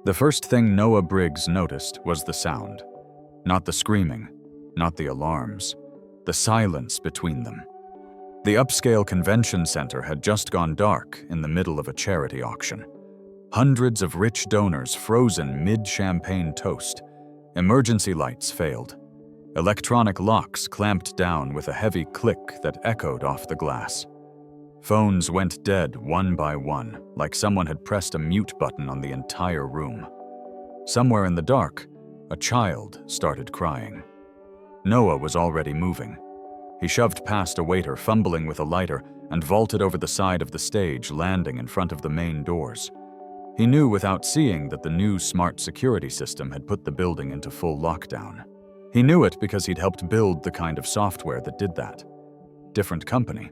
The first thing Noah Briggs noticed was the sound. Not the screaming, not the alarms, the silence between them. The upscale convention center had just gone dark in the middle of a charity auction. Hundreds of rich donors frozen mid-champagne toast. Emergency lights failed. Electronic locks clamped down with a heavy click that echoed off the glass. Phones went dead one by one, like someone had pressed a mute button on the entire room. Somewhere in the dark, a child started crying. Noah was already moving. He shoved past a waiter fumbling with a lighter and vaulted over the side of the stage, landing in front of the main doors. He knew without seeing that the new smart security system had put the building into full lockdown. He knew it because he'd helped build the kind of software that did that. Different company.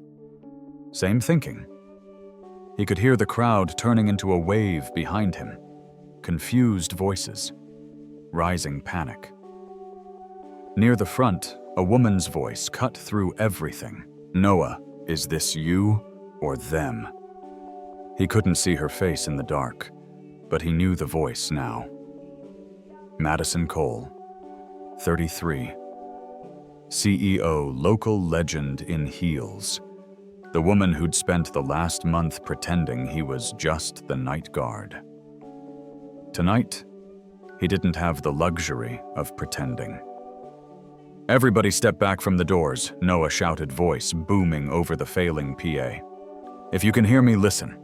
Same thinking. He could hear the crowd turning into a wave behind him. Confused voices. Rising panic. Near the front, a woman's voice cut through everything. "Noah, is this you or them?" He couldn't see her face in the dark, but he knew the voice now. Madison Cole, 33. CEO, local legend in heels. The woman who'd spent the last month pretending he was just the night guard. Tonight, he didn't have the luxury of pretending. "Everybody step back from the doors," Noah shouted, voice booming over the failing PA. "If you can hear me, listen.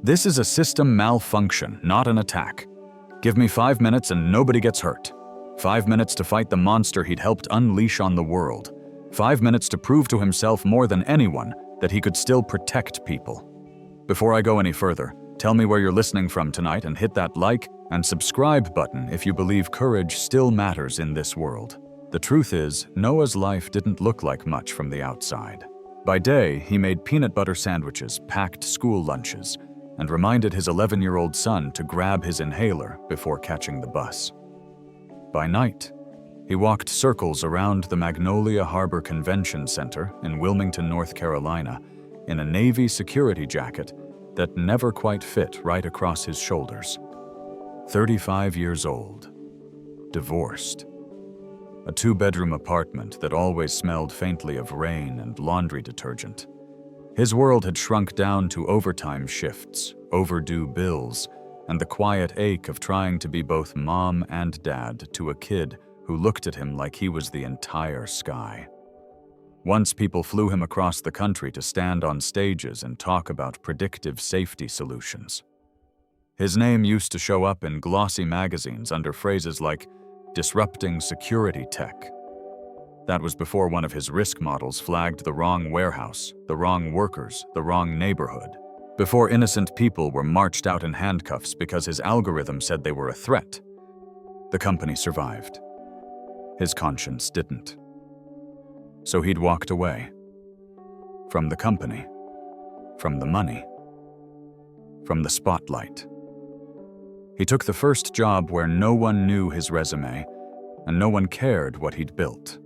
This is a system malfunction, not an attack. Give me 5 minutes and nobody gets hurt. 5 minutes to fight the monster he'd helped unleash on the world. 5 minutes to prove to himself more than anyone that he could still protect people. Before I go any further, tell me where you're listening from tonight and hit that like and subscribe button if you believe courage still matters in this world." The truth is, Noah's life didn't look like much from the outside. By day, he made peanut butter sandwiches, packed school lunches, and reminded his 11-year-old son to grab his inhaler before catching the bus. By night, he walked circles around the Magnolia Harbor Convention Center in Wilmington, North Carolina, in a Navy security jacket that never quite fit right across his shoulders. 35 years old. Divorced. A 2-bedroom apartment that always smelled faintly of rain and laundry detergent. His world had shrunk down to overtime shifts, overdue bills, and the quiet ache of trying to be both mom and dad to a kid who looked at him like he was the entire sky. Once people flew him across the country to stand on stages and talk about predictive safety solutions. His name used to show up in glossy magazines under phrases like disrupting security tech. That was before one of his risk models flagged the wrong warehouse, the wrong workers, the wrong neighborhood. Before innocent people were marched out in handcuffs because his algorithm said they were a threat. The company survived. His conscience didn't. So he'd walked away. From the company. From the money. From the spotlight. He took the first job where no one knew his resume, and no one cared what he'd built.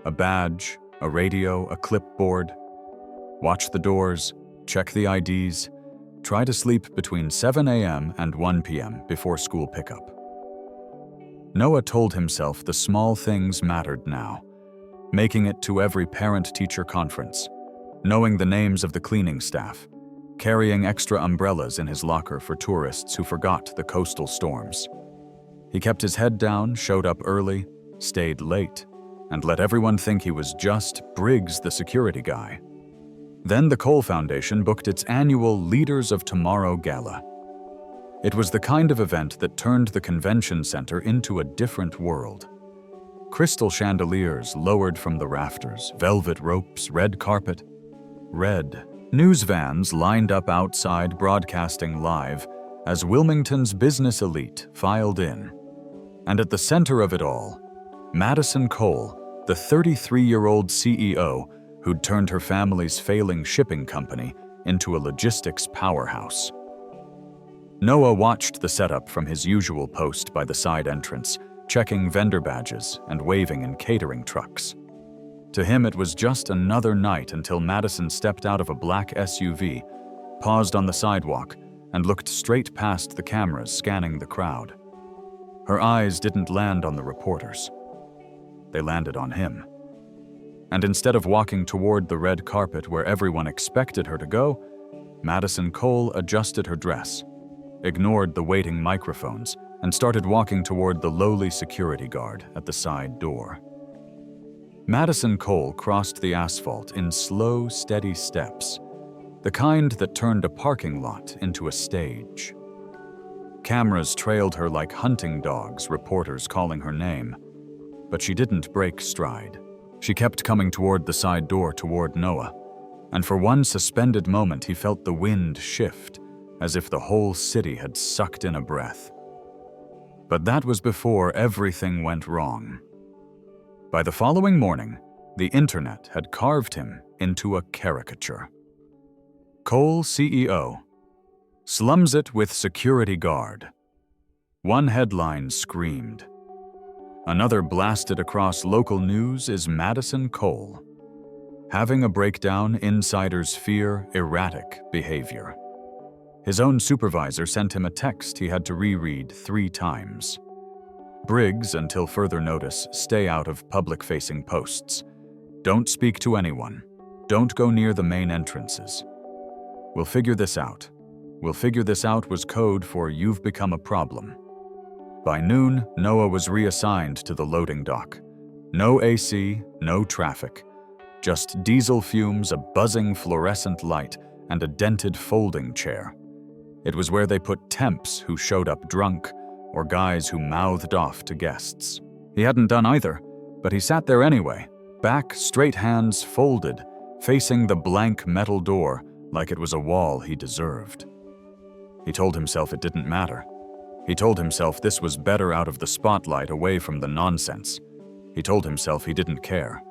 A badge, a radio, a clipboard. Watch the doors, check the IDs, try to sleep between 7 a.m. and 1 p.m. before school pickup. Noah told himself the small things mattered now, making it to every parent-teacher conference, knowing the names of the cleaning staff, carrying extra umbrellas in his locker for tourists who forgot the coastal storms. He kept his head down, showed up early, stayed late, and let everyone think he was just Briggs the security guy. Then the Cole Foundation booked its annual Leaders of Tomorrow Gala. It was the kind of event that turned the convention center into a different world. Crystal chandeliers lowered from the rafters, velvet ropes, red carpet. Red. News vans lined up outside, broadcasting live as Wilmington's business elite filed in. And at the center of it all, Madison Cole, the 33-year-old CEO who'd turned her family's failing shipping company into a logistics powerhouse. Noah watched the setup from his usual post by the side entrance, checking vendor badges and waving in catering trucks. To him, it was just another night until Madison stepped out of a black SUV, paused on the sidewalk, and looked straight past the cameras scanning the crowd. Her eyes didn't land on the reporters. They landed on him. And instead of walking toward the red carpet where everyone expected her to go, Madison Cole adjusted her dress, ignored the waiting microphones, and started walking toward the lowly security guard at the side door. Madison Cole crossed the asphalt in slow, steady steps, the kind that turned a parking lot into a stage. Cameras trailed her like hunting dogs, reporters calling her name. But she didn't break stride. She kept coming toward the side door toward Noah, and for one suspended moment he felt the wind shift, as if the whole city had sucked in a breath. But that was before everything went wrong. By the following morning, the internet had carved him into a caricature. Cole CEO slums it with security guard. One headline screamed. Another blasted across local news is Madison Cole. Having a breakdown, insiders fear erratic behavior. His own supervisor sent him a text he had to reread 3 times. Briggs, until further notice, stay out of public-facing posts. Don't speak to anyone. Don't go near the main entrances. We'll figure this out. We'll figure this out was code for you've become a problem. By noon, Noah was reassigned to the loading dock. No AC, no traffic. Just diesel fumes, a buzzing fluorescent light, and a dented folding chair. It was where they put temps who showed up drunk, or guys who mouthed off to guests. He hadn't done either, but he sat there anyway, back, straight hands folded, facing the blank metal door like it was a wall he deserved. He told himself it didn't matter. He told himself this was better out of the spotlight, away from the nonsense. He told himself he didn't care.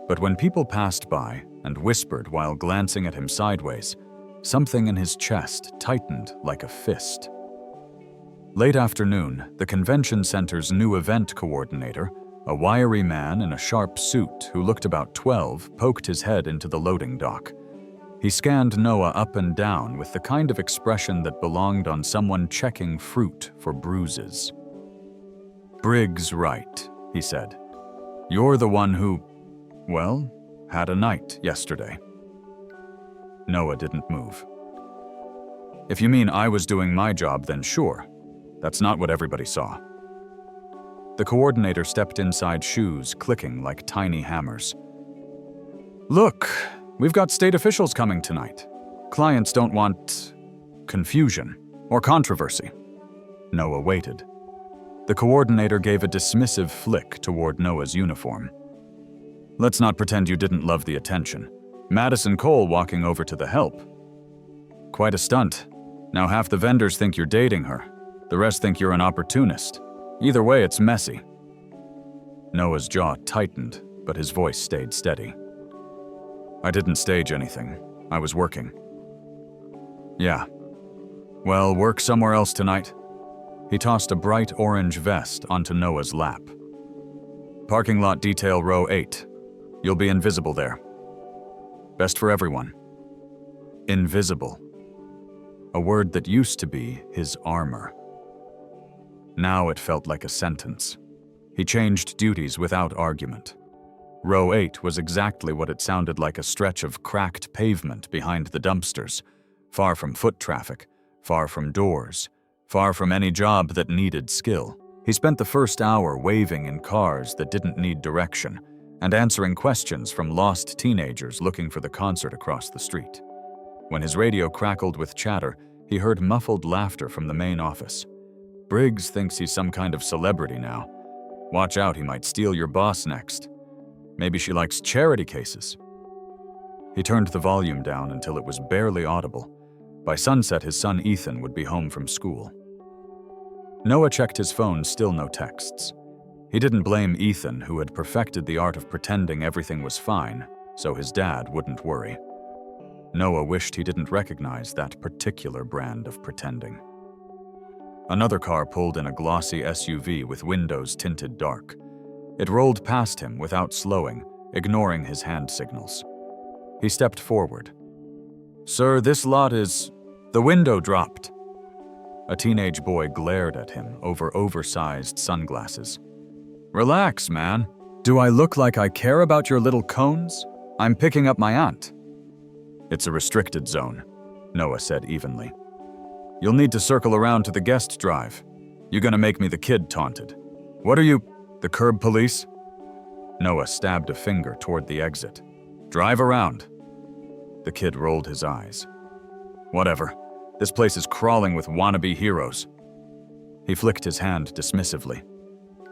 But when people passed by and whispered while glancing at him sideways, something in his chest tightened like a fist. Late afternoon, the convention center's new event coordinator, a wiry man in a sharp suit who looked about 12, poked his head into the loading dock. He scanned Noah up and down with the kind of expression that belonged on someone checking fruit for bruises. "Briggs right," he said. "You're the one who, well, had a night yesterday." Noah didn't move. "If you mean I was doing my job, then sure. That's not what everybody saw." The coordinator stepped inside, shoes clicking like tiny hammers. "Look, we've got state officials coming tonight. Clients don't want confusion or controversy." Noah waited. The coordinator gave a dismissive flick toward Noah's uniform. "Let's not pretend you didn't love the attention. Madison Cole walking over to the help. Quite a stunt. Now half the vendors think you're dating her. The rest think you're an opportunist. Either way, it's messy." Noah's jaw tightened, but his voice stayed steady. "I didn't stage anything. I was working." "Yeah. Well, work somewhere else tonight." He tossed a bright orange vest onto Noah's lap. "Parking lot detail row 8. You'll be invisible there. Best for everyone." Invisible. A word that used to be his armor. Now it felt like a sentence. He changed duties without argument. Row 8 was exactly what it sounded like, a stretch of cracked pavement behind the dumpsters, far from foot traffic, far from doors, far from any job that needed skill. He spent the first hour waving in cars that didn't need direction and answering questions from lost teenagers looking for the concert across the street. When his radio crackled with chatter, he heard muffled laughter from the main office. "Briggs thinks he's some kind of celebrity now. Watch out, he might steal your boss next. Maybe she likes charity cases." He turned the volume down until it was barely audible. By sunset, his son Ethan would be home from school. Noah checked his phone, still no texts. He didn't blame Ethan, who had perfected the art of pretending everything was fine, so his dad wouldn't worry. Noah wished he didn't recognize that particular brand of pretending. Another car pulled in, a glossy SUV with windows tinted dark. It rolled past him without slowing, ignoring his hand signals. He stepped forward. "Sir, this lot is..." The window dropped. A teenage boy glared at him over oversized sunglasses. Relax, man. Do I look like I care about your little cones? I'm picking up my aunt. It's a restricted zone, Noah said evenly. You'll need to circle around to the guest drive. You gonna make me the kid taunted. What are you, the curb police? Noah stabbed a finger toward the exit. Drive around. The kid rolled his eyes. Whatever. This place is crawling with wannabe heroes. He flicked his hand dismissively.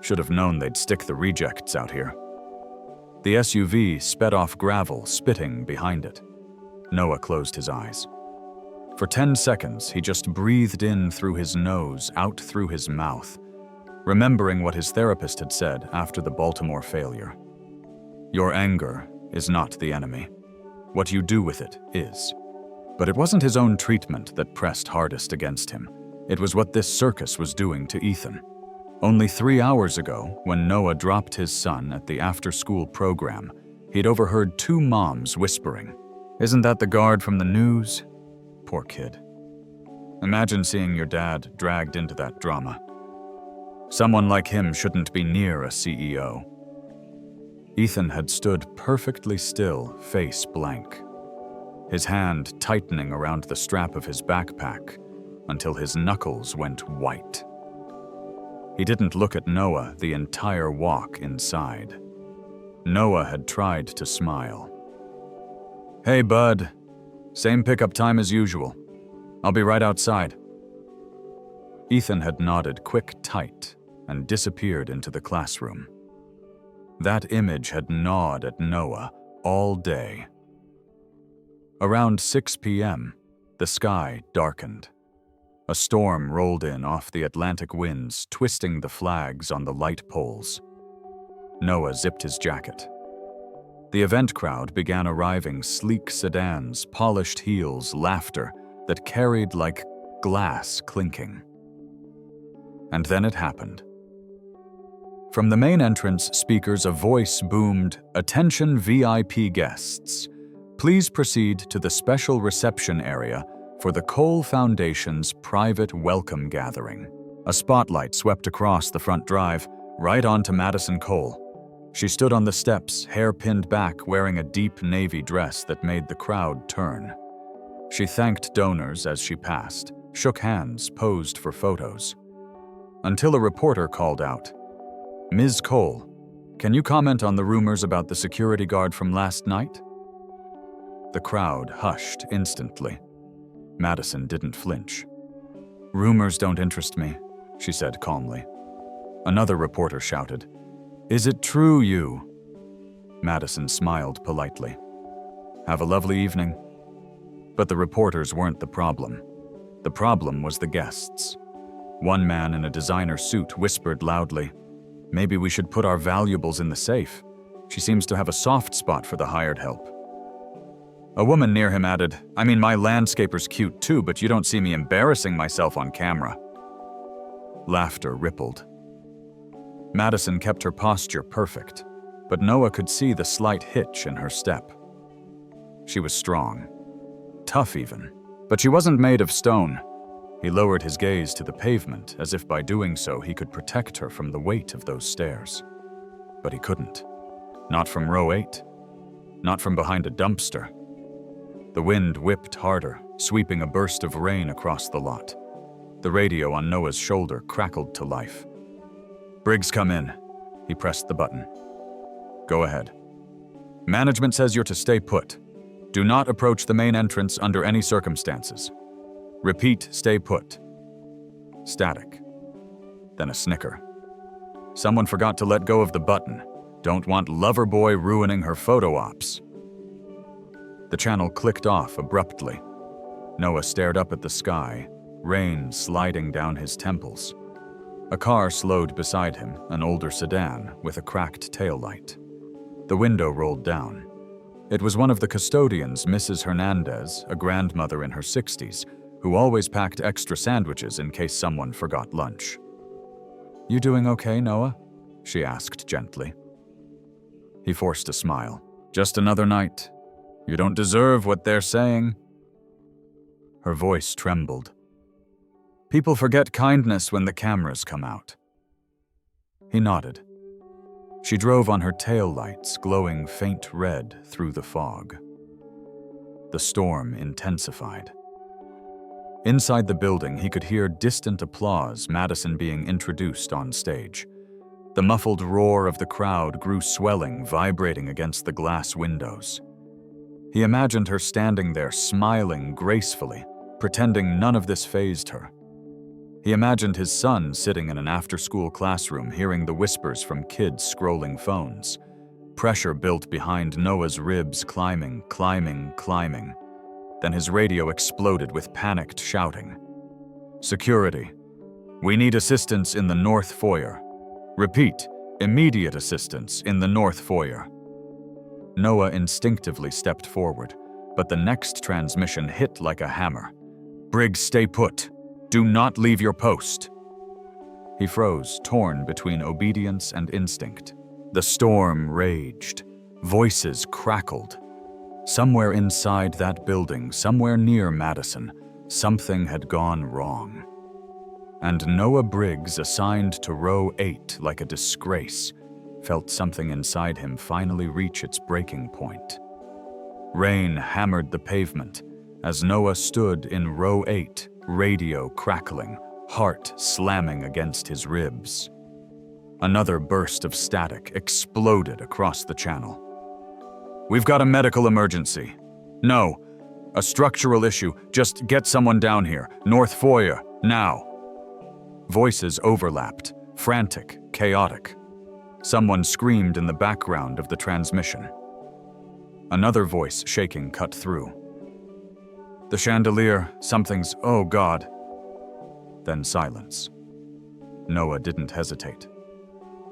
Should have known they'd stick the rejects out here. The SUV sped off gravel, spitting behind it. Noah closed his eyes. For 10 seconds, he just breathed in through his nose, out through his mouth, remembering what his therapist had said after the Baltimore failure. Your anger is not the enemy. What you do with it is. But it wasn't his own treatment that pressed hardest against him. It was what this circus was doing to Ethan. Only 3 hours ago, when Noah dropped his son at the after-school program, he'd overheard 2 moms whispering, "Isn't that the guard from the news?" Poor kid. Imagine seeing your dad dragged into that drama. Someone like him shouldn't be near a CEO. Ethan had stood perfectly still, face blank, his hand tightening around the strap of his backpack until his knuckles went white. He didn't look at Noah the entire walk inside. Noah had tried to smile. Hey, bud. Same pickup time as usual. I'll be right outside. Ethan had nodded quick tight and disappeared into the classroom. That image had gnawed at Noah all day. Around 6 p.m., the sky darkened. A storm rolled in off the Atlantic winds, twisting the flags on the light poles. Noah zipped his jacket. The event crowd began arriving, sleek sedans, polished heels, laughter that carried like glass clinking. And then it happened. From the main entrance speakers, a voice boomed, "Attention VIP guests. Please proceed to the special reception area for the Cole Foundation's private welcome gathering." A spotlight swept across the front drive, right onto Madison Cole. She stood on the steps, hair pinned back, wearing a deep navy dress that made the crowd turn. She thanked donors as she passed, shook hands, posed for photos. Until a reporter called out, "Ms. Cole, can you comment on the rumors about the security guard from last night?" The crowd hushed instantly. Madison didn't flinch. "Rumors don't interest me," she said calmly. Another reporter shouted, "Is it true you?" Madison smiled politely. "Have a lovely evening." But the reporters weren't the problem. The problem was the guests. One man in a designer suit whispered loudly, "Maybe we should put our valuables in the safe. She seems to have a soft spot for the hired help." A woman near him added, "I mean, my landscaper's cute too, but you don't see me embarrassing myself on camera." Laughter rippled. Madison kept her posture perfect, but Noah could see the slight hitch in her step. She was strong, tough even, but she wasn't made of stone. He lowered his gaze to the pavement, as if by doing so he could protect her from the weight of those stairs. But he couldn't. Not from row 8. Not from behind a dumpster. The wind whipped harder, sweeping a burst of rain across the lot. The radio on Noah's shoulder crackled to life. "Briggs, come in." He pressed the button. "Go ahead. Management says you're to stay put. Do not approach the main entrance under any circumstances. Repeat, stay put." Static. Then a snicker. "Someone forgot to let go of the button. Don't want lover boy ruining her photo ops." The channel clicked off abruptly. Noah stared up at the sky, rain sliding down his temples. A car slowed beside him, an older sedan with a cracked taillight. The window rolled down. It was one of the custodians, Mrs. Hernandez, a grandmother in her 60s, who always packed extra sandwiches in case someone forgot lunch. "You doing okay, Noah?" she asked gently. He forced a smile. "Just another night. You don't deserve what they're saying." Her voice trembled. "People forget kindness when the cameras come out." He nodded. She drove on her taillights, glowing faint red through the fog. The storm intensified. Inside the building, he could hear distant applause, Madison being introduced on stage. The muffled roar of the crowd grew swelling, vibrating against the glass windows. He imagined her standing there, smiling gracefully, pretending none of this fazed her. He imagined his son sitting in an after-school classroom, hearing the whispers from kids scrolling phones. Pressure built behind Noah's ribs, climbing. Then his radio exploded with panicked shouting. "Security. We need assistance in the North Foyer. Repeat, immediate assistance in the North Foyer." Noah instinctively stepped forward, but the next transmission hit like a hammer. "Briggs, stay put. Do not leave your post." He froze, torn between obedience and instinct. The storm raged. Voices crackled. Somewhere inside that building, somewhere near Madison, something had gone wrong. And Noah Briggs, assigned to row 8 like a disgrace, felt something inside him finally reach its breaking point. Rain hammered the pavement as Noah stood in row 8, radio crackling, heart slamming against his ribs. Another burst of static exploded across the channel. "We've got a medical emergency." "No, a structural issue. Just get someone down here. North Foyer, now." Voices overlapped, frantic, chaotic. Someone screamed in the background of the transmission. Another voice, shaking, cut through. "The chandelier, something's, oh God." Then silence. Noah didn't hesitate.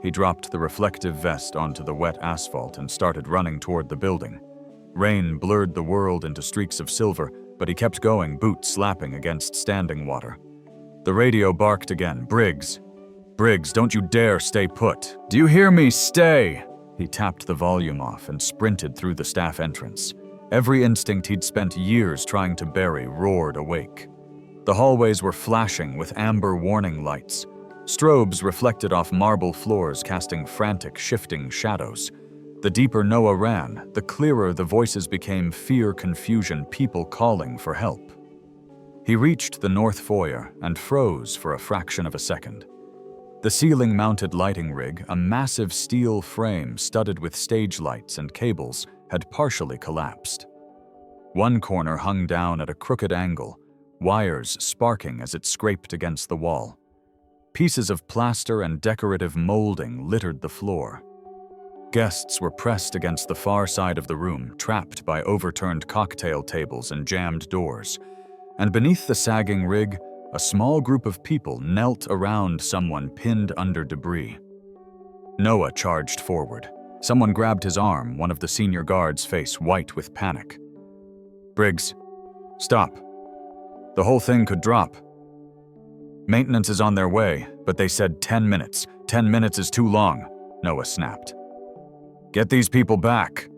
He dropped the reflective vest onto the wet asphalt and started running toward the building. Rain blurred the world into streaks of silver, but he kept going, boots slapping against standing water. The radio barked again. "Briggs! Briggs, don't you dare stay put! Do you hear me? Stay!" He tapped the volume off and sprinted through the staff entrance. Every instinct he'd spent years trying to bury roared awake. The hallways were flashing with amber warning lights. Strobes reflected off marble floors, casting frantic, shifting shadows. The deeper Noah ran, the clearer the voices became, fear, confusion, people calling for help. He reached the North Foyer and froze for a fraction of a second. The ceiling-mounted lighting rig, a massive steel frame studded with stage lights and cables, had partially collapsed. One corner hung down at a crooked angle, wires sparking as it scraped against the wall. Pieces of plaster and decorative molding littered the floor. Guests were pressed against the far side of the room, trapped by overturned cocktail tables and jammed doors. And beneath the sagging rig, a small group of people knelt around someone pinned under debris. Noah charged forward. Someone grabbed his arm, one of the senior guards' face white with panic. "Briggs, stop. The whole thing could drop. Maintenance is on their way, but they said 10 minutes. 10 minutes is too long," Noah snapped. "Get these people back."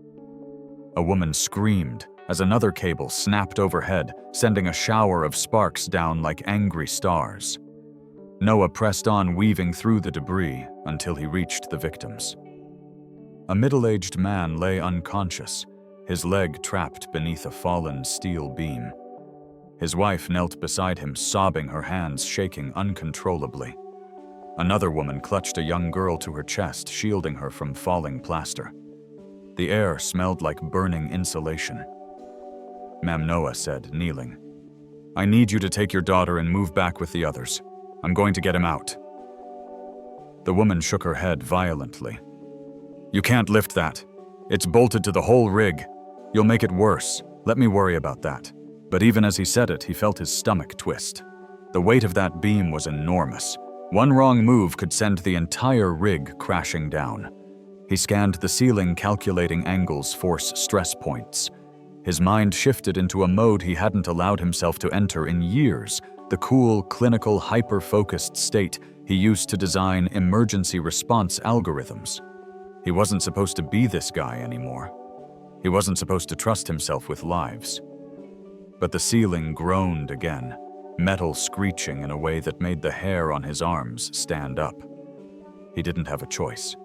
A woman screamed as another cable snapped overhead, sending a shower of sparks down like angry stars. Noah pressed on, weaving through the debris until he reached the victims. A middle-aged man lay unconscious, his leg trapped beneath a fallen steel beam. His wife knelt beside him, sobbing, her hands shaking uncontrollably. Another woman clutched a young girl to her chest, shielding her from falling plaster. The air smelled like burning insulation. "Ma'am," Noah said, kneeling. "I need you to take your daughter and move back with the others. I'm going to get him out." The woman shook her head violently. "You can't lift that. It's bolted to the whole rig. You'll make it worse. Let me worry about that." But even as he said it, he felt his stomach twist. The weight of that beam was enormous. One wrong move could send the entire rig crashing down. He scanned the ceiling, calculating angles, force, stress points. His mind shifted into a mode he hadn't allowed himself to enter in years, the cool, clinical, hyper-focused state he used to design emergency response algorithms. He wasn't supposed to be this guy anymore. He wasn't supposed to trust himself with lives. But the ceiling groaned again, metal screeching in a way that made the hair on his arms stand up. He didn't have a choice.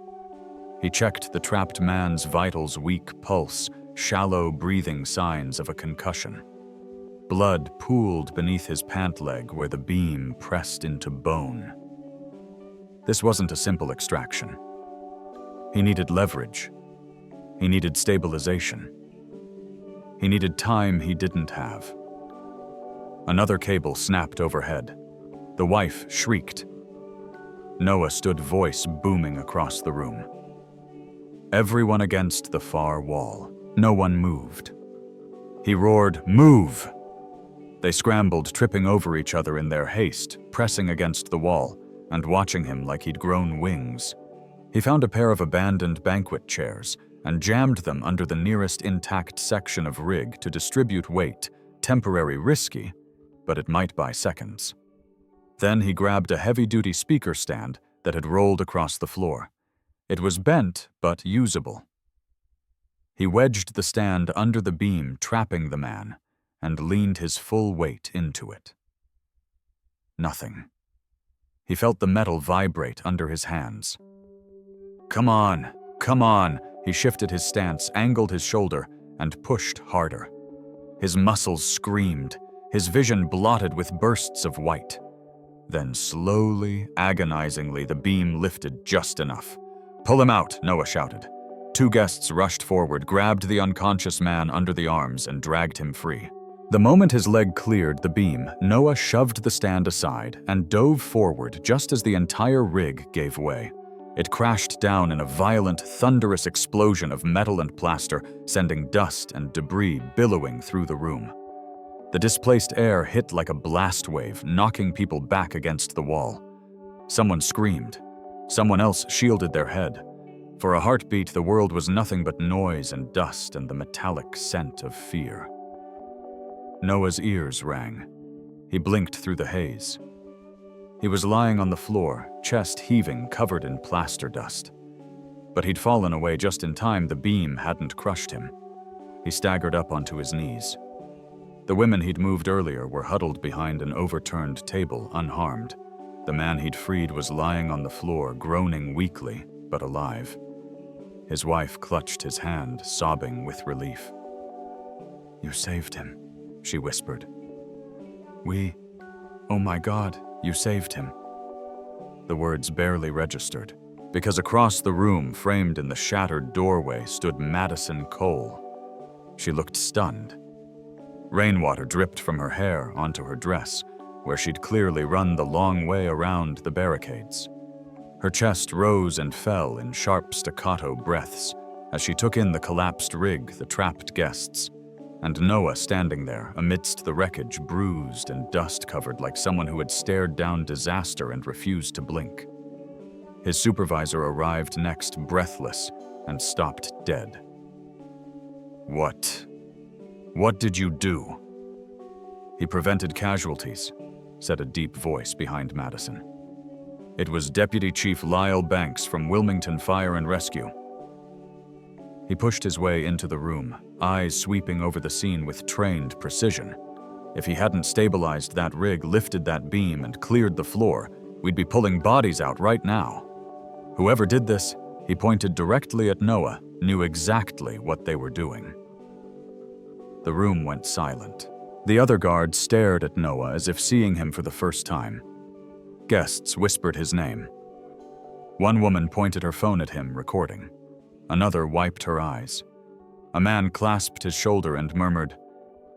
He checked the trapped man's vitals' weak pulse, shallow breathing signs of a concussion. Blood pooled beneath his pant leg where the beam pressed into bone. This wasn't a simple extraction. He needed leverage. He needed stabilization. He needed time he didn't have. Another cable snapped overhead. The wife shrieked. Noah stood, voice booming across the room. Everyone against the far wall. No one moved. He roared, "Move!" They scrambled, tripping over each other in their haste, pressing against the wall and watching him like he'd grown wings. He found a pair of abandoned banquet chairs and jammed them under the nearest intact section of rig to distribute weight, temporary risky, but it might buy seconds. Then he grabbed a heavy-duty speaker stand that had rolled across the floor. It was bent, but usable. He wedged the stand under the beam, trapping the man, and leaned his full weight into it. Nothing. He felt the metal vibrate under his hands. Come on, come on. He shifted his stance, angled his shoulder, and pushed harder. His muscles screamed, his vision blotted with bursts of white. Then slowly, agonizingly, the beam lifted just enough. "Pull him out," Noah shouted. Two guests rushed forward, grabbed the unconscious man under the arms, and dragged him free. The moment his leg cleared the beam, Noah shoved the stand aside and dove forward just as the entire rig gave way. It crashed down in a violent, thunderous explosion of metal and plaster, sending dust and debris billowing through the room. The displaced air hit like a blast wave, knocking people back against the wall. Someone screamed. Someone else shielded their head. For a heartbeat, the world was nothing but noise and dust and the metallic scent of fear. Noah's ears rang. He blinked through the haze. He was lying on the floor, chest heaving, covered in plaster dust. But he'd fallen away just in time. The beam hadn't crushed him. He staggered up onto his knees. The women he'd moved earlier were huddled behind an overturned table, unharmed. The man he'd freed was lying on the floor, groaning weakly, but alive. His wife clutched his hand, sobbing with relief. "You saved him," she whispered. Oh my God, you saved him." The words barely registered, because across the room, framed in the shattered doorway, stood Madison Cole. She looked stunned. Rainwater dripped from her hair onto her dress, where she'd clearly run the long way around the barricades. Her chest rose and fell in sharp staccato breaths as she took in the collapsed rig, the trapped guests, and Noah standing there amidst the wreckage, bruised and dust-covered like someone who had stared down disaster and refused to blink. His supervisor arrived next, breathless, and stopped dead. What did you do?" "He prevented casualties," said a deep voice behind Madison. It was Deputy Chief Lyle Banks from Wilmington Fire and Rescue. He pushed his way into the room, eyes sweeping over the scene with trained precision. If he hadn't stabilized that rig, lifted that beam, and cleared the floor, we'd be pulling bodies out right now. Whoever did this, he pointed directly at Noah, knew exactly what they were doing. The room went silent. The other guards stared at Noah as if seeing him for the first time. Guests whispered his name. One woman pointed her phone at him, recording. Another wiped her eyes. A man clasped his shoulder and murmured,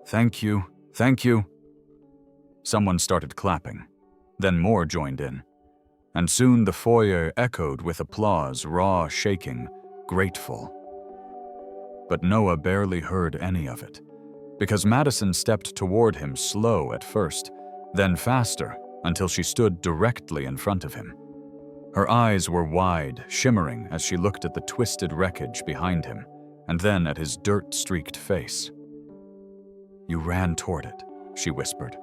"Thank you, thank you." Someone started clapping. Then more joined in. And soon the foyer echoed with applause, raw, shaking, grateful. But Noah barely heard any of it, because Madison stepped toward him, slow at first, then faster, until she stood directly in front of him. Her eyes were wide, shimmering as she looked at the twisted wreckage behind him, and then at his dirt-streaked face. "You ran toward it," she whispered.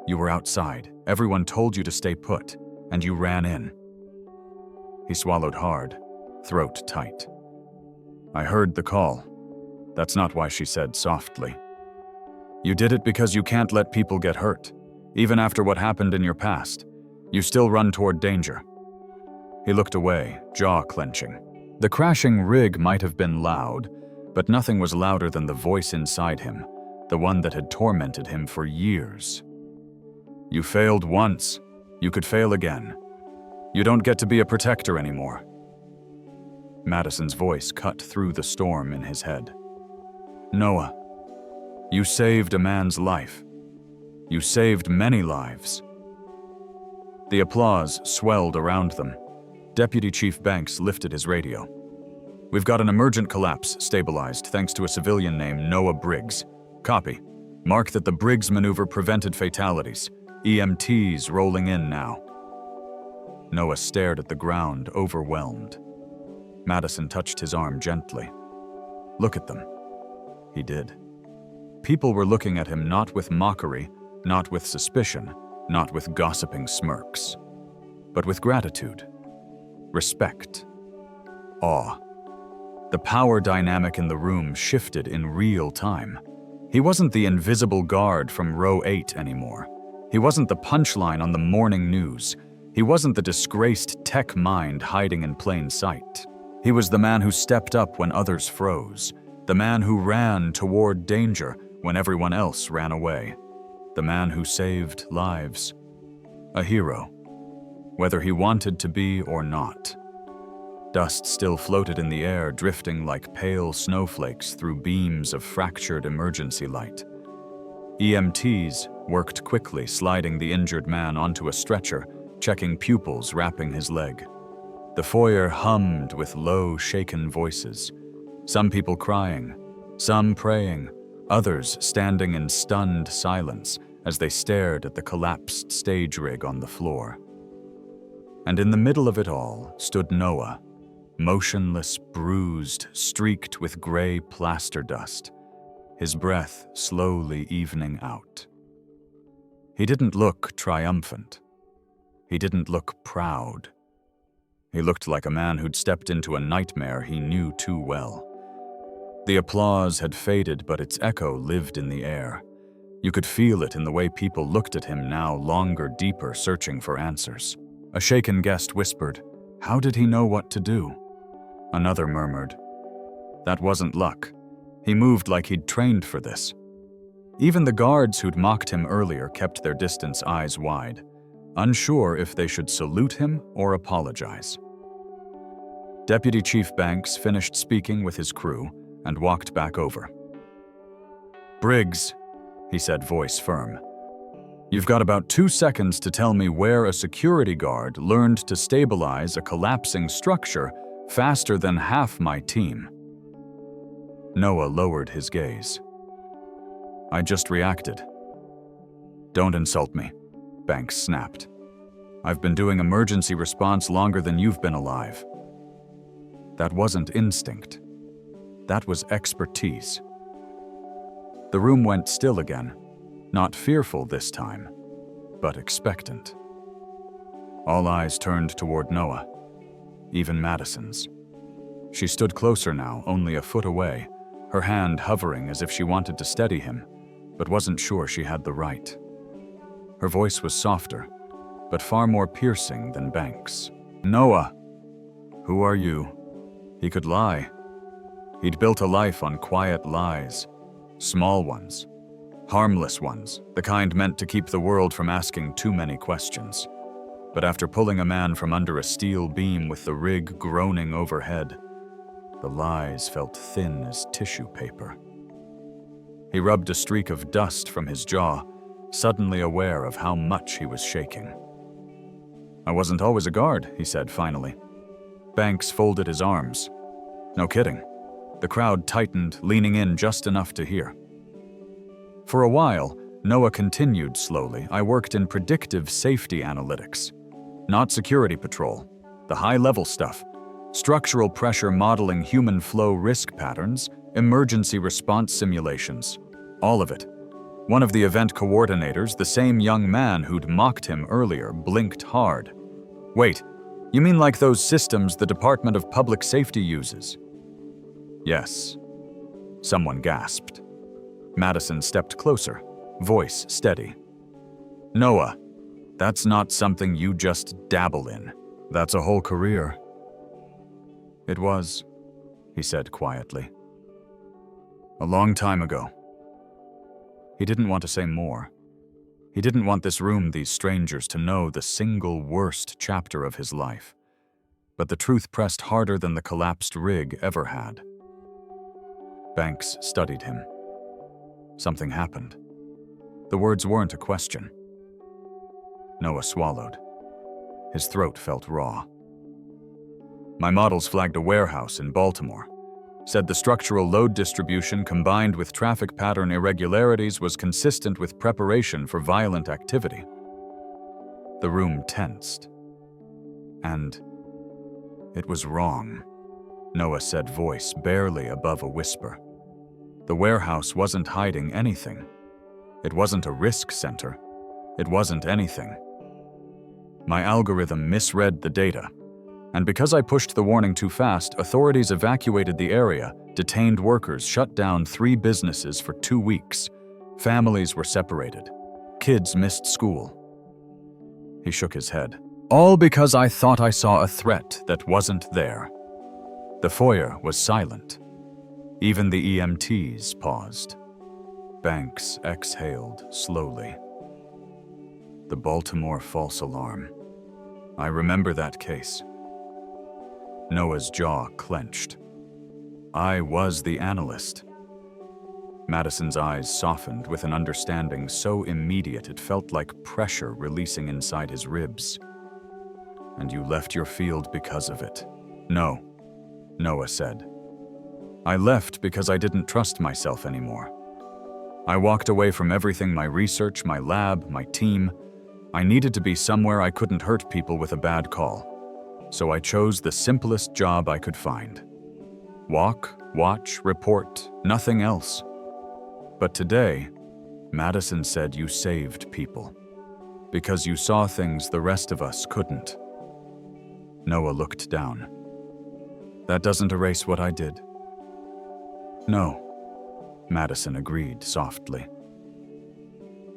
"You were outside. Everyone told you to stay put, and you ran in." He swallowed hard, throat tight. "I heard the call." That's not why she said softly. You did it because you can't let people get hurt. Even after what happened in your past, you still run toward danger." He looked away, jaw clenching. The crashing rig might have been loud, but nothing was louder than the voice inside him, the one that had tormented him for years. "You failed once. You could fail again. You don't get to be a protector anymore." Madison's voice cut through the storm in his head. "Noah, you saved a man's life. You saved many lives." The applause swelled around them. Deputy Chief Banks lifted his radio. "We've got an emergent collapse stabilized thanks to a civilian named Noah Briggs. Copy. Mark that the Briggs maneuver prevented fatalities. EMTs rolling in now." Noah stared at the ground, overwhelmed. Madison touched his arm gently. "Look at them." He did. People were looking at him not with mockery, not with suspicion, not with gossiping smirks, but with gratitude, respect, awe. The power dynamic in the room shifted in real time. He wasn't the invisible guard from row 8 anymore. He wasn't the punchline on the morning news. He wasn't the disgraced tech mind hiding in plain sight. He was the man who stepped up when others froze, the man who ran toward danger when everyone else ran away, the man who saved lives. A hero, whether he wanted to be or not. Dust still floated in the air, drifting like pale snowflakes through beams of fractured emergency light. EMTs worked quickly, sliding the injured man onto a stretcher, checking pupils wrapping his leg. The foyer hummed with low, shaken voices, some people crying, some praying, others standing in stunned silence as they stared at the collapsed stage rig on the floor. And in the middle of it all stood Noah, motionless, bruised, streaked with gray plaster dust, his breath slowly evening out. He didn't look triumphant. He didn't look proud. He looked like a man who'd stepped into a nightmare he knew too well. The applause had faded, but its echo lived in the air. You could feel it in the way people looked at him now, longer, deeper, searching for answers. A shaken guest whispered, "How did he know what to do?" Another murmured, "That wasn't luck. He moved like he'd trained for this." Even the guards who'd mocked him earlier kept their distance, eyes wide, unsure if they should salute him or apologize. Deputy Chief Banks finished speaking with his crew and walked back over. "Briggs," he said, voice firm, "you've got about 2 seconds to tell me where a security guard learned to stabilize a collapsing structure faster than half my team." Noah lowered his gaze. "I just reacted." "Don't insult me," Banks snapped. "I've been doing emergency response longer than you've been alive." That wasn't instinct. That was expertise. The room went still again, not fearful this time, but expectant. All eyes turned toward Noah, even Madison's. She stood closer now, only a foot away, her hand hovering as if she wanted to steady him, but wasn't sure she had the right. Her voice was softer, but far more piercing than Banks. "Noah, who are you?" He could lie. He'd built a life on quiet lies, small ones, harmless ones, the kind meant to keep the world from asking too many questions. But after pulling a man from under a steel beam with the rig groaning overhead, the lies felt thin as tissue paper. He rubbed a streak of dust from his jaw, suddenly aware of how much he was shaking. "I wasn't always a guard," he said finally. Banks folded his arms. "No kidding." The crowd tightened, leaning in just enough to hear. For a while, Noah continued slowly. "I worked in predictive safety analytics. Not security patrol. The high-level stuff. Structural pressure modeling, human flow risk patterns, emergency response simulations. All of it." One of the event coordinators, the same young man who'd mocked him earlier, blinked hard. "Wait, you mean like those systems the Department of Public Safety uses?" "Yes," someone gasped. Madison stepped closer, voice steady. Noah, that's not something you just dabble in. That's a whole career. It was, he said quietly. A long time ago. He didn't want to say more. He didn't want this room, these strangers, to know the single worst chapter of his life. But the truth pressed harder than the collapsed rig ever had. Banks studied him. Something happened. The words weren't a question. Noah swallowed. His throat felt raw. My models flagged a warehouse in Baltimore. Said the structural load distribution combined with traffic pattern irregularities was consistent with preparation for violent activity. The room tensed. And it was wrong, Noah said, voice barely above a whisper. The warehouse wasn't hiding anything. It wasn't a risk center. It wasn't anything. My algorithm misread the data. And because I pushed the warning too fast, authorities evacuated the area, detained workers, shut down 3 businesses for 2 weeks. Families were separated. Kids missed school. He shook his head. All because I thought I saw a threat that wasn't there. The foyer was silent. Even the EMTs paused. Banks exhaled slowly. The Baltimore false alarm. I remember that case. Noah's jaw clenched. I was the analyst. Madison's eyes softened with an understanding so immediate it felt like pressure releasing inside his ribs. And you left your field because of it. No, Noah said. I left because I didn't trust myself anymore. I walked away from everything, my research, my lab, my team. I needed to be somewhere I couldn't hurt people with a bad call. So I chose the simplest job I could find. Walk, watch, report, nothing else. But today, Madison said you saved people. Because you saw things the rest of us couldn't. Noah looked down. That doesn't erase what I did. No, Madison agreed softly.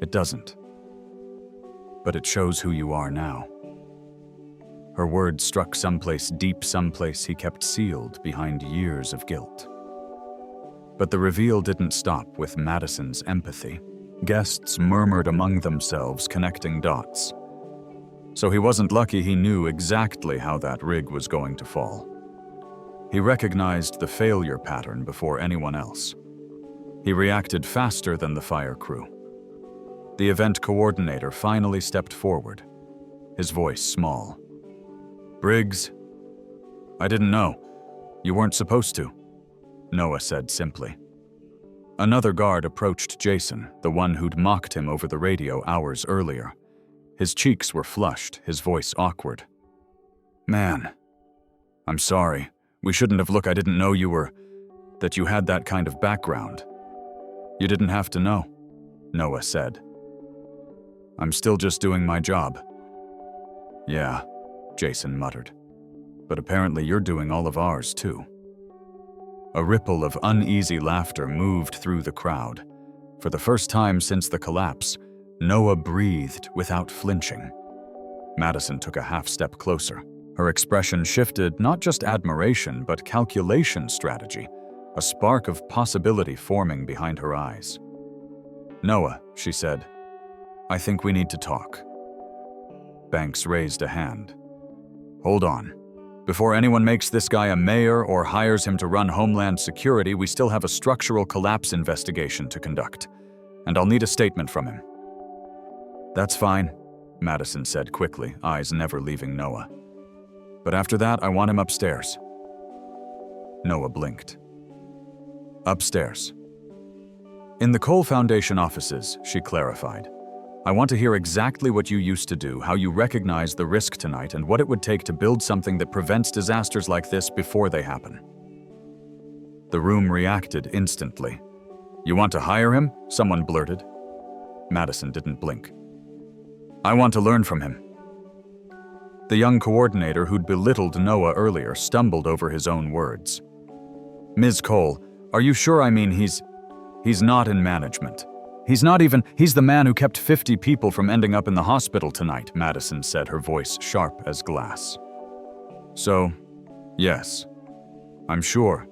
It doesn't. But it shows who you are now. Her words struck someplace deep, someplace he kept sealed behind years of guilt. But the reveal didn't stop with Madison's empathy. Guests murmured among themselves, connecting dots. So he wasn't lucky he knew exactly how that rig was going to fall. He recognized the failure pattern before anyone else. He reacted faster than the fire crew. The event coordinator finally stepped forward, his voice small. Briggs, I didn't know. You weren't supposed to, Noah said simply. Another guard approached Jason, the one who'd mocked him over the radio hours earlier. His cheeks were flushed, his voice awkward. Man, I'm sorry. We shouldn't have looked. I didn't know that you had that kind of background. You didn't have to know, Noah said. I'm still just doing my job. Yeah, Jason muttered. But apparently you're doing all of ours too. A ripple of uneasy laughter moved through the crowd. For the first time since the collapse, Noah breathed without flinching. Madison took a half-step closer. Her expression shifted, not just admiration, but calculation strategy, a spark of possibility forming behind her eyes. Noah, she said, I think we need to talk. Banks raised a hand. Hold on. Before anyone makes this guy a mayor or hires him to run Homeland Security, we still have a structural collapse investigation to conduct. And I'll need a statement from him. That's fine, Madison said quickly, eyes never leaving Noah. But after that, I want him upstairs. Noah blinked. Upstairs. In the Cole Foundation offices, she clarified. I want to hear exactly what you used to do, how you recognized the risk tonight, and what it would take to build something that prevents disasters like this before they happen. The room reacted instantly. You want to hire him? Someone blurted. Madison didn't blink. I want to learn from him. The young coordinator who'd belittled Noah earlier stumbled over his own words. Ms. Cole, are you sure? I mean, he's He's not in management. He's the man who kept 50 people from ending up in the hospital tonight, Madison said, her voice sharp as glass. So, yes, I'm sure.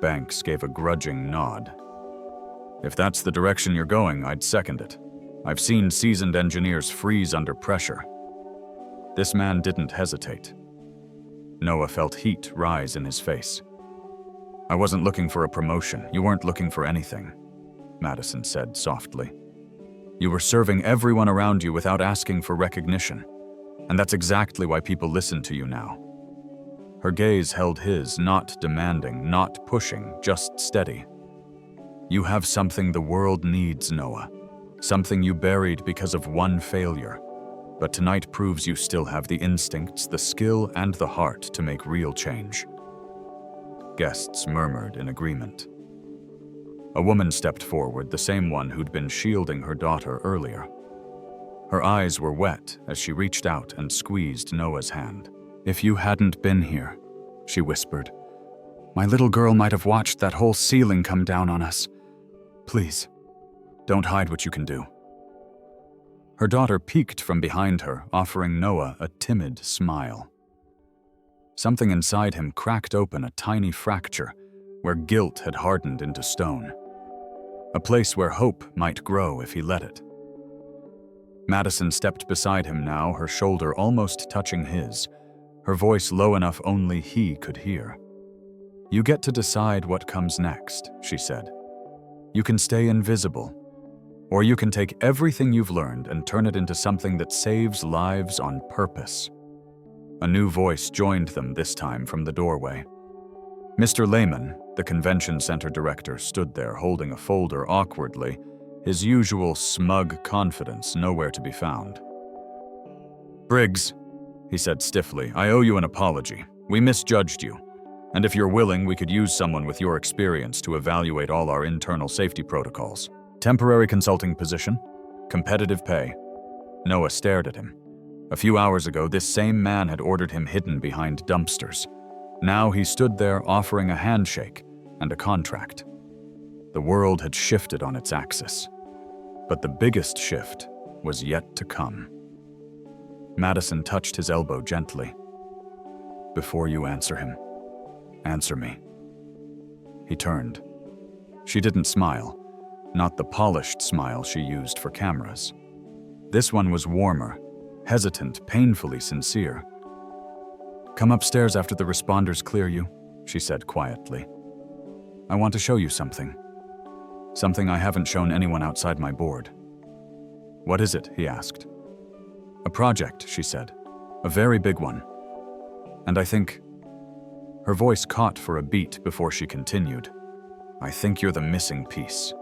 Banks gave a grudging nod. If that's the direction you're going, I'd second it. I've seen seasoned engineers freeze under pressure. This man didn't hesitate. Noah felt heat rise in his face. I wasn't looking for a promotion. You weren't looking for anything, Madison said softly. You were serving everyone around you without asking for recognition, and that's exactly why people listen to you now. Her gaze held his, not demanding, not pushing, just steady. You have something the world needs, Noah. Something you buried because of one failure. But tonight proves you still have the instincts, the skill, and the heart to make real change. Guests murmured in agreement. A woman stepped forward, the same one who'd been shielding her daughter earlier. Her eyes were wet as she reached out and squeezed Noah's hand. If you hadn't been here, she whispered, my little girl might have watched that whole ceiling come down on us. Please, don't hide what you can do. Her daughter peeked from behind her, offering Noah a timid smile. Something inside him cracked open a tiny fracture where guilt had hardened into stone. A place where hope might grow if he let it. Madison stepped beside him now, her shoulder almost touching his, her voice low enough only he could hear. You get to decide what comes next, she said. You can stay invisible, or you can take everything you've learned and turn it into something that saves lives on purpose. A new voice joined them this time from the doorway. Mr. Lehman, the convention center director, stood there holding a folder awkwardly, his usual smug confidence nowhere to be found. Briggs, he said stiffly, I owe you an apology. We misjudged you. And if you're willing, we could use someone with your experience to evaluate all our internal safety protocols. Temporary consulting position, competitive pay. Noah stared at him. A few hours ago, this same man had ordered him hidden behind dumpsters. Now he stood there offering a handshake and a contract. The world had shifted on its axis. But the biggest shift was yet to come. Madison touched his elbow gently. Before you answer him, answer me. He turned. She didn't smile, not the polished smile she used for cameras. This one was warmer, hesitant, painfully sincere. Come upstairs after the responders clear you, she said quietly. I want to show you something. Something I haven't shown anyone outside my board. What is it? He asked. A project, she said. A very big one. And I think... Her voice caught for a beat before she continued. I think you're the missing piece.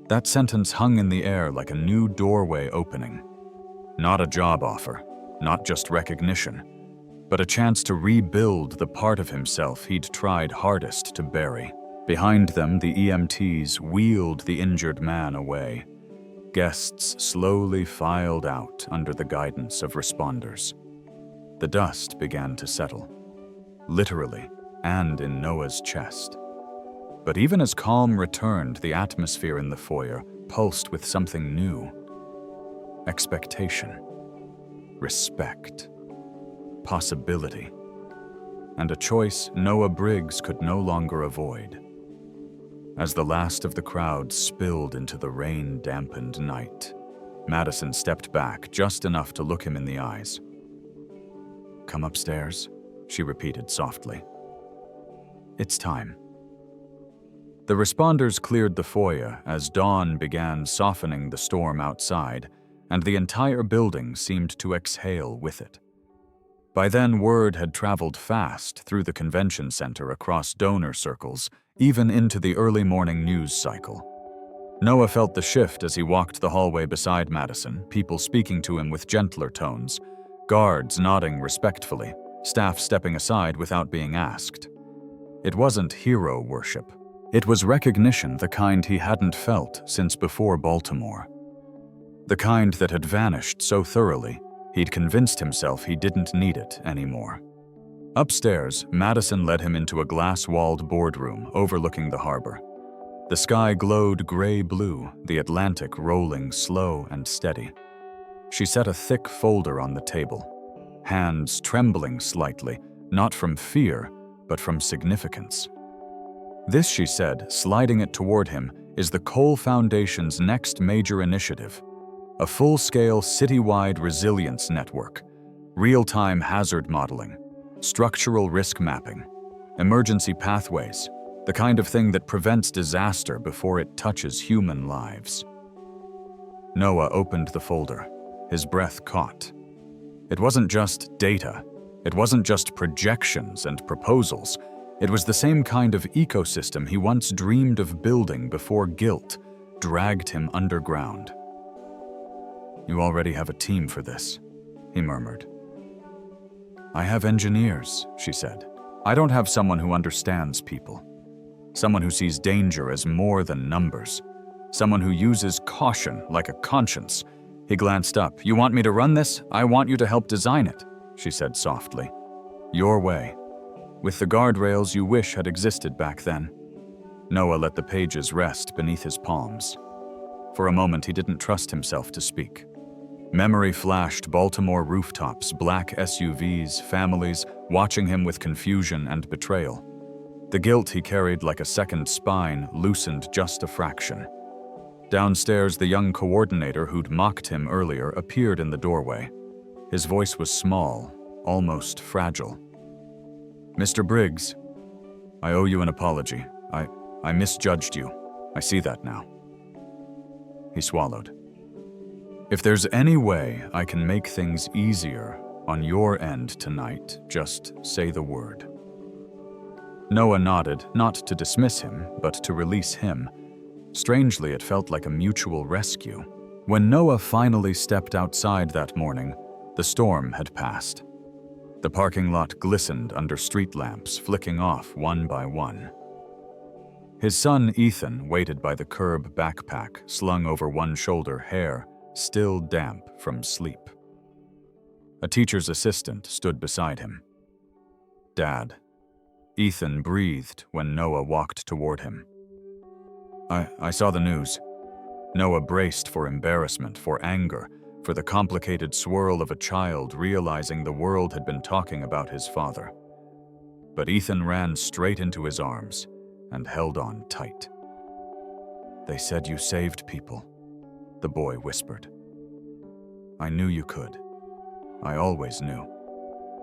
That sentence hung in the air like a new doorway opening. Not a job offer, not just recognition, but a chance to rebuild the part of himself he'd tried hardest to bury. Behind them, the EMTs wheeled the injured man away. Guests slowly filed out under the guidance of responders. The dust began to settle, literally and in Noah's chest. But even as calm returned, the atmosphere in the foyer pulsed with something new. Expectation, respect, possibility, and a choice Noah Briggs could no longer avoid. As the last of the crowd spilled into the rain-dampened night, Madison stepped back just enough to look him in the eyes. Come upstairs, she repeated softly. It's time. The responders cleared the foyer as dawn began softening the storm outside, and the entire building seemed to exhale with it. By then, word had traveled fast through the convention center across donor circles, even into the early morning news cycle. Noah felt the shift as he walked the hallway beside Madison, people speaking to him with gentler tones, guards nodding respectfully, staff stepping aside without being asked. It wasn't hero worship. It was recognition, the kind he hadn't felt since before Baltimore. The kind that had vanished so thoroughly, he'd convinced himself he didn't need it anymore. Upstairs, Madison led him into a glass-walled boardroom overlooking the harbor. The sky glowed gray-blue, the Atlantic rolling slow and steady. She set a thick folder on the table, hands trembling slightly, not from fear, but from significance. This, she said, sliding it toward him, is the Cole Foundation's next major initiative, a full-scale citywide resilience network, real-time hazard modeling, structural risk mapping, emergency pathways, the kind of thing that prevents disaster before it touches human lives. Noah opened the folder, his breath caught. It wasn't just data, it wasn't just projections and proposals, it was the same kind of ecosystem he once dreamed of building before guilt dragged him underground. "You already have a team for this," he murmured. "I have engineers," she said. "I don't have someone who understands people. Someone who sees danger as more than numbers. Someone who uses caution like a conscience." He glanced up. "You want me to run this? I want you to help design it," she said softly. "Your way. With the guardrails you wish had existed back then." Noah let the pages rest beneath his palms. For a moment he didn't trust himself to speak. Memory flashed Baltimore rooftops, black SUVs, families, watching him with confusion and betrayal. The guilt he carried like a second spine loosened just a fraction. Downstairs, the young coordinator who'd mocked him earlier appeared in the doorway. His voice was small, almost fragile. "Mr. Briggs, I owe you an apology. I misjudged you. I see that now." He swallowed. "If there's any way I can make things easier on your end tonight, just say the word." Noah nodded, not to dismiss him, but to release him. Strangely, it felt like a mutual rescue. When Noah finally stepped outside that morning, the storm had passed. The parking lot glistened under street lamps, flicking off one by one. His son, Ethan, waited by the curb, backpack slung over one shoulder, hair still damp from sleep. A teacher's assistant stood beside him. "Dad." Ethan breathed when Noah walked toward him. I saw the news." Noah braced for embarrassment, for anger, for the complicated swirl of a child realizing the world had been talking about his father. But Ethan ran straight into his arms and held on tight. "They said you saved people," the boy whispered. "I knew you could. I always knew."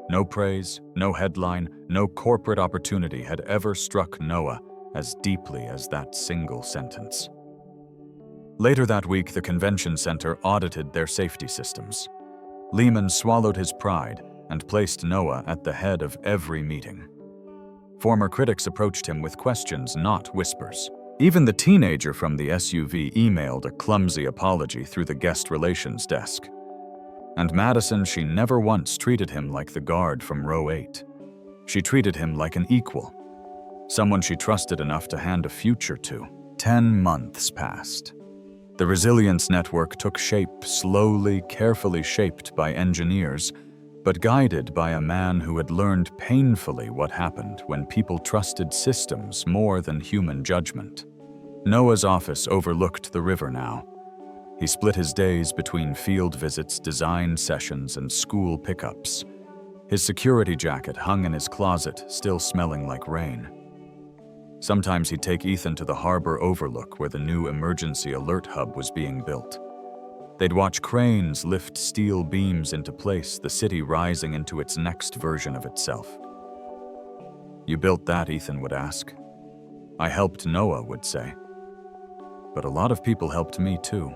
No praise, no headline, no corporate opportunity had ever struck Noah as deeply as that single sentence. Later that week, the convention center audited their safety systems. Lehman swallowed his pride and placed Noah at the head of every meeting. Former critics approached him with questions, not whispers. Even the teenager from the SUV emailed a clumsy apology through the guest relations desk. And Madison, she never once treated him like the guard from row 8. She treated him like an equal, someone she trusted enough to hand a future to. 10 months passed. The resilience network took shape, slowly, carefully shaped by engineers, but guided by a man who had learned painfully what happened when people trusted systems more than human judgment. Noah's office overlooked the river now. He split his days between field visits, design sessions, and school pickups. His security jacket hung in his closet, still smelling like rain. Sometimes he'd take Ethan to the harbor overlook where the new emergency alert hub was being built. They'd watch cranes lift steel beams into place, the city rising into its next version of itself. "You built that," Ethan would ask. "I helped," Noah would say. "But a lot of people helped me too."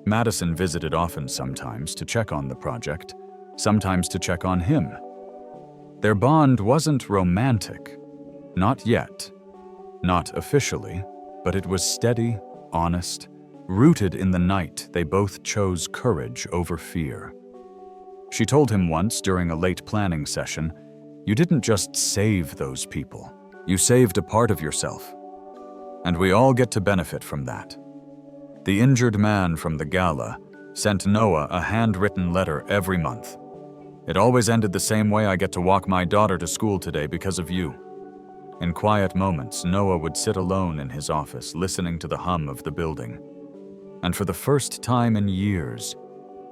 Madison visited often, sometimes to check on the project, sometimes to check on him. Their bond wasn't romantic. Not yet. Not officially, but it was steady, honest, rooted in the night they both chose courage over fear. She told him once during a late planning session, "You didn't just save those people. You saved a part of yourself. And we all get to benefit from that." The injured man from the gala sent Noah a handwritten letter every month. "It always ended the same way. I get to walk my daughter to school today because of you." In quiet moments, Noah would sit alone in his office, listening to the hum of the building. And for the first time in years,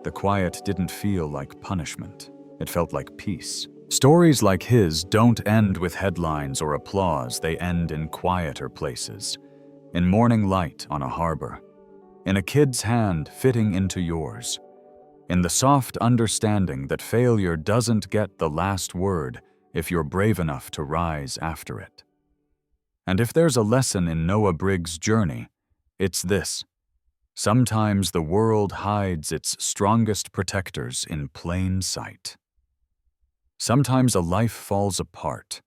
the quiet didn't feel like punishment. It felt like peace. Stories like his don't end with headlines or applause. They end in quieter places. In morning light on a harbor. In a kid's hand fitting into yours. In the soft understanding that failure doesn't get the last word if you're brave enough to rise after it. And if there's a lesson in Noah Briggs' journey, it's this. Sometimes the world hides its strongest protectors in plain sight. Sometimes a life falls apart,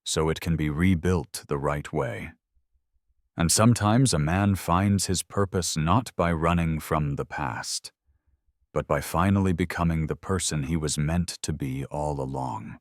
so it can be rebuilt the right way. And sometimes a man finds his purpose not by running from the past, but by finally becoming the person he was meant to be all along.